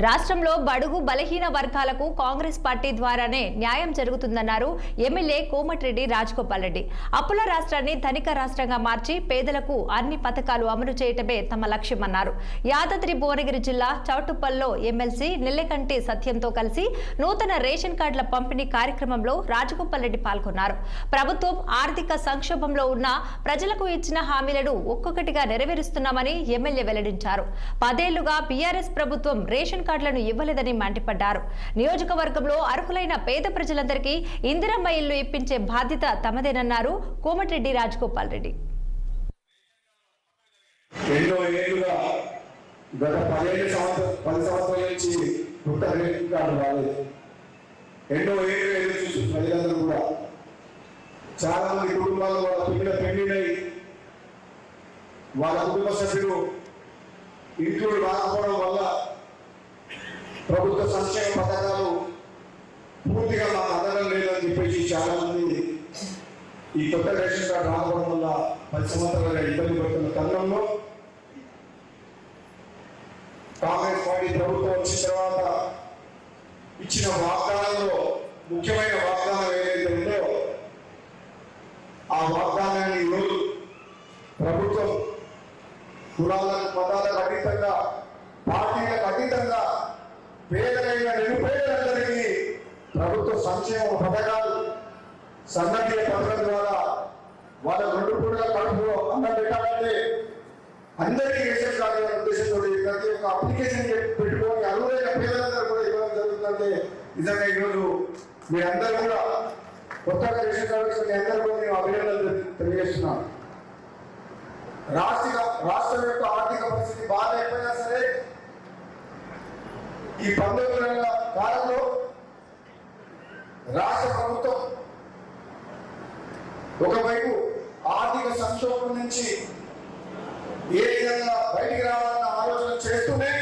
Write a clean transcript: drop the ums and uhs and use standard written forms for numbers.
రాష్ట్రంలో బడుగు బలహీన వర్గాలకు కాంగ్రెస్ పార్టీ ద్వారానే న్యాయం జరుగుతుందన్నారు ఎమ్మెల్యే కోమటిరెడ్డి రాజగోపాల్ రెడ్డి. అప్పుల రాష్ట్రాన్ని ధనిక రాష్ట్రంగా మార్చి పేదలకు అన్ని పథకాలు అమలు చేయటమే తమ లక్ష్యమన్నారు. యాదాద్రి భువనగిరి జిల్లా చౌటుప్పల్లో ఎమ్మెల్సీ నిల్లకంటి సత్యంతో కలిసి నూతన రేషన్ కార్డుల పంపిణీ కార్యక్రమంలో రాజగోపాల్ రెడ్డి పాల్గొన్నారు. ప్రభుత్వం ఆర్థిక సంక్షోభంలో ఉన్న ప్రజలకు ఇచ్చిన హామీలను ఒక్కొక్కటిగా నెరవేరుస్తున్నామని ఎమ్మెల్యే వెల్లడించారు. 10 ఏళ్లుగా బీఆర్ఎస్ ప్రభుత్వం రేషన్ కార్డులను ఇవ్వలేదని మండిపడ్డారు. నియోజకవర్గంలో అర్హులైన పేద ప్రజలందరికీ ఇందిరమ్మ ఇల్లు ఇప్పించే బాధ్యత తమదేనన్నారు కోమటిరెడ్డి రాజగోపాల్ రెడ్డి. చాలా మంది కుటుంబాలు వాళ్ళ పిల్లల పెళ్లినై వాళ్ళ కుటుంబ సభ్యులు ఇంట్లో రాకపోవడం వల్ల ప్రభుత్వ సంక్షేమ పథకాలు పూర్తిగా మాకు అందడం లేదని చెప్పేసి చాలా మంది ఈ కొత్త రేషన్ కార్డు రాకపోవడం వల్ల 10 సంవత్సరాలుగా ఇబ్బంది పడుతున్న తరుణంలో కాంగ్రెస్ పార్టీ ప్రభుత్వం వచ్చిన తర్వాత ఇచ్చిన వాగ్దానంలో ముఖ్యమైన వాగ్దానం ఏదైతే ఉందో ఆ వాగ్దానాన్ని ఈరోజు ప్రభుత్వం కులాలకు మతాలకు అతీతంగా పార్టీలకు అతీతంగా పేదలైన నిరుపేదలందరికీ ప్రభుత్వ సంక్షేమ పథకాలు సన్నద్ధ పథకం ద్వారా వాళ్ళ 2 పూటల కడుపులో అన్నం పెట్టాలంటే అందరికీ రేషన్ కార్డు ఉద్దేశంతో ప్రతి ఒక్క అప్లికేషన్ పెట్టుకొని అర్హులైన పేదలందరూ కూడా ఇవ్వడం జరుగుతుందంటే నిజంగా ఈరోజు మీరందరూ కూడా కొత్తగా రేషన్ కార్డు మీ అందరూ కూడా నేను అభినందనలు తెలియజేస్తున్నాను. రాష్ట్రం యొక్క ఆర్థిక పరిస్థితి బాగా అయిపోయినా సరే ఈ 19 నెలల కాలంలో రాష్ట్ర ప్రభుత్వం ఒకవైపు ఆర్థిక సంక్షోభం నుంచి ఏ విధంగా బయటికి రావాలన్న ఆలోచన చేస్తూనే